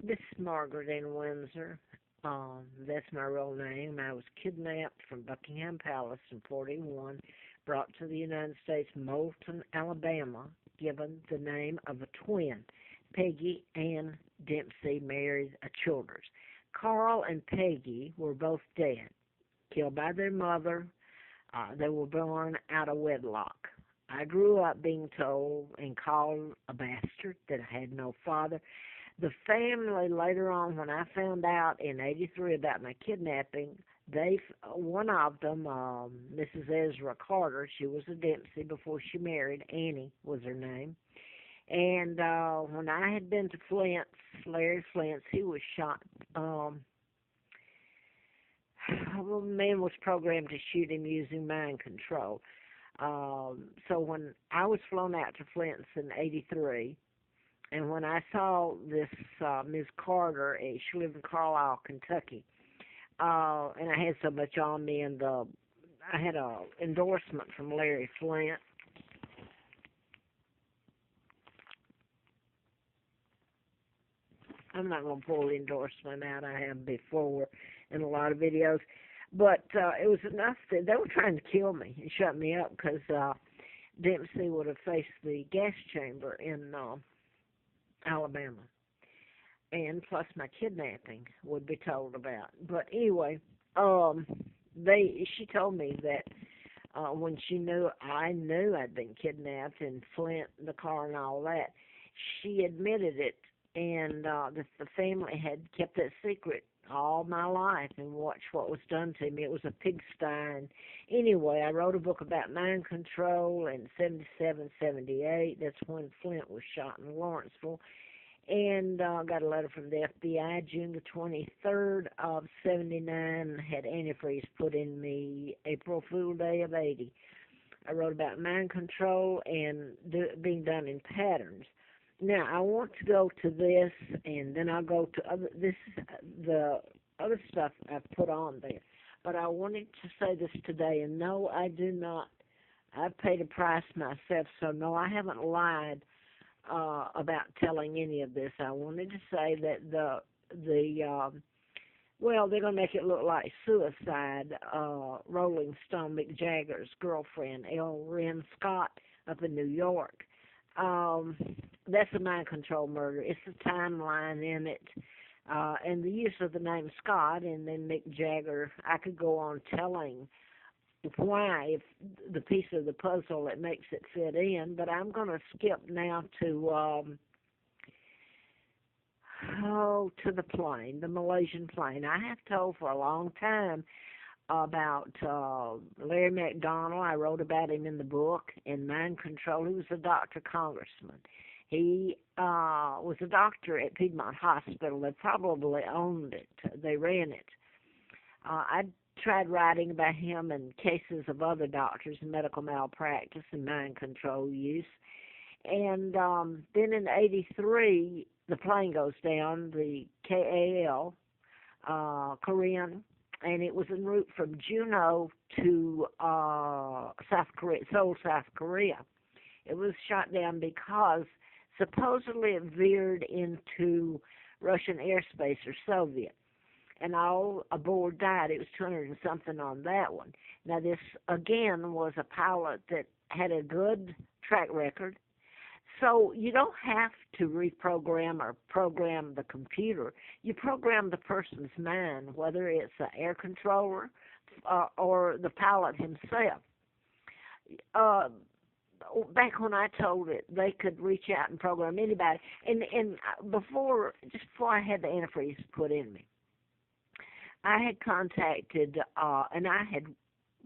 This is Margaret in Windsor. That's my real name. I was kidnapped from Buckingham Palace in 41, brought to the United States, Moulton, Alabama, given the name of a twin. Peggy Ann Dempsey married a Childers. Carl and Peggy were both dead, killed by their mother. They were born out of wedlock. I grew up being told and called a bastard, that I had no father. The family later on, when I found out in '83 about my kidnapping, one of them, Mrs. Ezra Carter, she was a Dempsey before she married. Annie was her name. And when I had been to Flint's, Larry Flint's, he was shot. The man was programmed to shoot him using mind control. So when I was flown out to Flint's in '83, and when I saw this Ms. Carter, she lived in Carlisle, Kentucky, and I had so much on me, and I had a endorsement from Larry Flint. I'm not going to pull the endorsement out. I have before in a lot of videos. But it was enough that they were trying to kill me and shut me up because Dempsey would have faced the gas chamber in Alabama. And plus my kidnapping would be told about. But anyway, she told me that when I knew I'd been kidnapped and Flint, the car and all that, she admitted it, and the family had kept that secret all my life and watched what was done to me. It was a pigsty. And anyway, I wrote a book about mind control in '77, '78. That's when Flint was shot in Lawrenceville. And got a letter from the FBI June the 23rd of '79. Had antifreeze put in me April Fool Day of '80. I wrote about mind control and being done in patterns. Now, I want to go to this, and then I'll go to the other stuff I've put on there. But I wanted to say this today, and no, I do not. I've paid a price myself, so no, I haven't lied about telling any of this. I wanted to say that well, they're going to make it look like suicide. Rolling Stone Mick Jagger's girlfriend, L. Ren Scott, up in New York. That's a mind control murder. It's a timeline in it. And the use of the name Scott and then Mick Jagger, I could go on telling why, if the piece of the puzzle that makes it fit in, but I'm going to skip now to the plane, the Malaysian plane. I have told for a long time about Larry McDonald. I wrote about him in the book, in Mind Control. He was a doctor congressman. He was a doctor at Piedmont Hospital. They probably owned it. They ran it. I tried writing about him and cases of other doctors, medical malpractice and mind control use. And then in '83, the plane goes down, the KAL, Korean, and it was en route from Juneau to South Korea, Seoul, South Korea. It was shot down because supposedly it veered into Russian airspace or Soviet, and all aboard died. It was 200 and something on that one. Now this, again, was a pilot that had a good track record. So you don't have to reprogram or program the computer. You program the person's mind, whether it's the air controller or the pilot himself. Back when I told it, they could reach out and program anybody. And just before I had the antifreeze put in me, I had contacted, and I had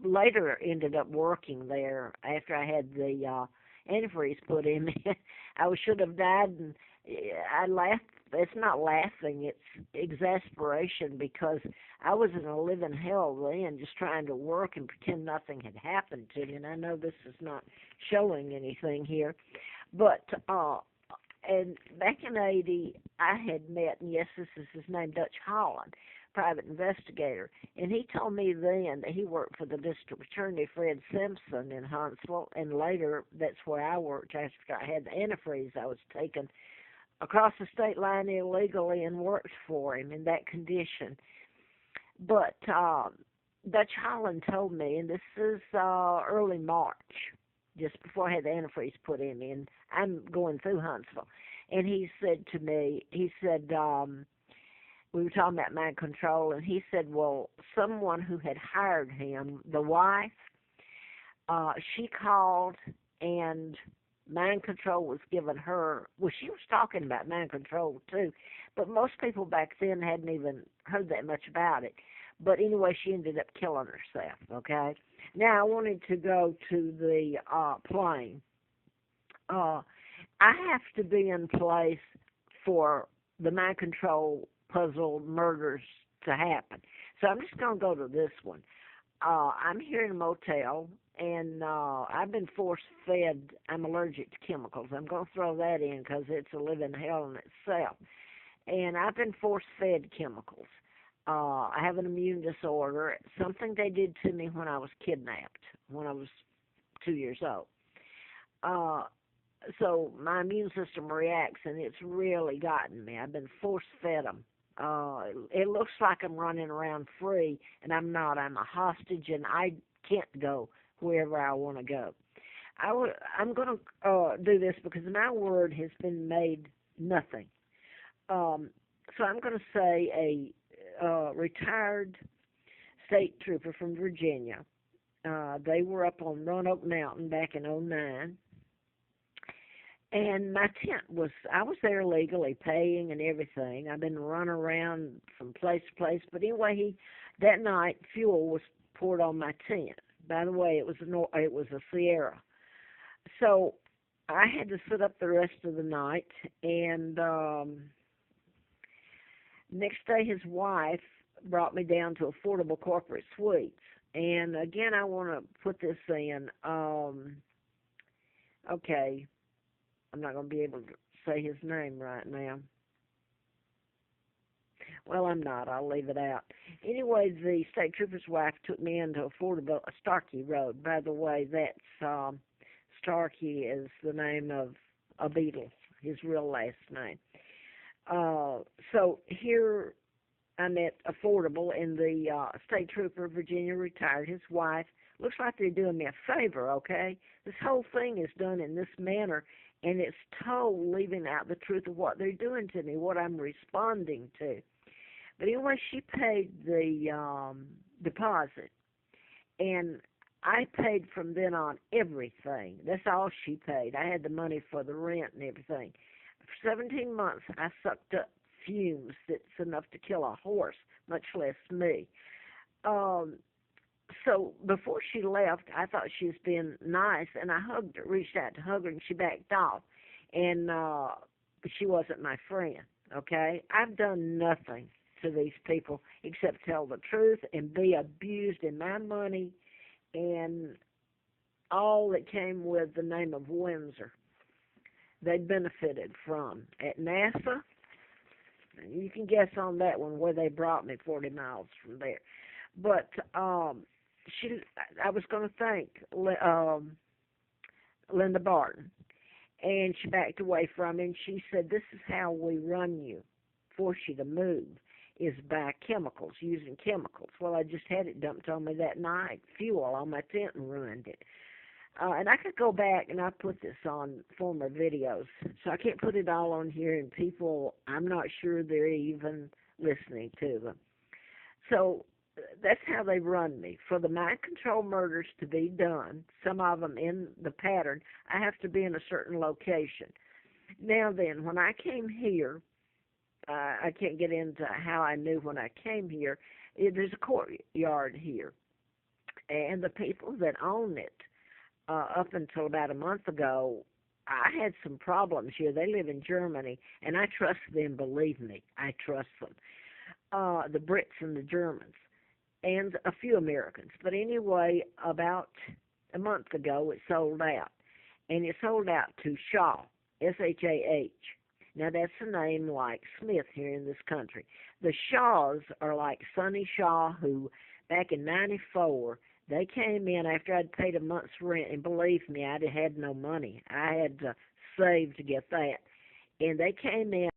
later ended up working there after I had the antifreeze put in me. I should have died, and I laughed. It's not laughing, it's exasperation, because I was in a living hell then, just trying to work and pretend nothing had happened to me. And I know this is not showing anything here, but and back in '80, I had met, and yes, this is his name, Dutch Holland, private investigator, and he told me then that he worked for the district attorney, Fred Simpson, in Huntsville, and later that's where I worked after I had the antifreeze. I was taken across the state line illegally and worked for him in that condition. But Dutch Holland told me, and this is early March, just before I had the antifreeze put in me, and I'm going through Huntsville. And he said to me, we were talking about mind control, and he said, well, someone who had hired him, the wife, she called, and mind control was given her. Well, she was talking about mind control too, but most people back then hadn't even heard that much about it. But anyway, she ended up killing herself, okay? Now, I wanted to go to the plane. I have to be in place for the mind control puzzle murders to happen. So I'm just going to go to this one. I'm here in a motel, and I've been force-fed. I'm allergic to chemicals. I'm going to throw that in because it's a living hell in itself. And I've been force-fed chemicals. I have an immune disorder, something they did to me when I was kidnapped, when I was 2 years old. So my immune system reacts, and it's really gotten me. I've been force-fed them. It looks like I'm running around free, and I'm not. I'm a hostage, and I can't go wherever I want to go. I'm going to do this because my word has been made nothing. So I'm going to say a retired state trooper from Virginia. They were up on Roanoke Mountain back in '09. And my tent I was there legally, paying and everything. I've been running around from place to place. But anyway, that night, fuel was poured on my tent. By the way, it was a Sierra. So I had to sit up the rest of the night. And next day, his wife brought me down to Affordable Corporate Suites. And again, I want to put this in. Okay. I'm not going to be able to say his name right now. Well, I'm not. I'll leave it out. Anyway, the state trooper's wife took me into Affordable Starkey Road. By the way, that's Starkey is the name of a Beatle, his real last name. So here I'm at Affordable, and the state trooper, Virginia, retired. His wife, looks like they're doing me a favor, okay? This whole thing is done in this manner, and it's told leaving out the truth of what they're doing to me, what I'm responding to. But anyway, she paid the deposit, and I paid from then on everything. That's all she paid. I had the money for the rent and everything. For 17 months, I sucked up fumes that's enough to kill a horse, much less me. So before she left, I thought she was being nice, and I hugged her, reached out to hug her, and she backed off. And she wasn't my friend, okay? I've done nothing to these people except tell the truth and be abused in my money and all that came with the name of Windsor. They benefited from. At NASA, you can guess on that one where they brought me 40 miles from there. But I was going to thank Linda Barton, and she backed away from me, and she said, this is how we run you, force you to move, is by chemicals, using chemicals. Well, I just had it dumped on me that night, fuel on my tent, and ruined it. And I could go back, and I put this on former videos, so I can't put it all on here, and people, I'm not sure they're even listening to them. So that's how they run me. For the mind control murders to be done, some of them in the pattern, I have to be in a certain location. Now then, when I came here, I can't get into how I knew when I came here. There's a courtyard here, and the people that own it, up until about a month ago, I had some problems here. They live in Germany, and I trust them, believe me. I trust them. The Brits and the Germans, and a few Americans. But anyway, about a month ago, it sold out. And it sold out to Shaw, S-H-A-H. Now, that's a name like Smith here in this country. The Shaws are like Sonny Shaw, who, back in '94, they came in after I'd paid a month's rent, and believe me, I had no money. I had to save to get that. and they came in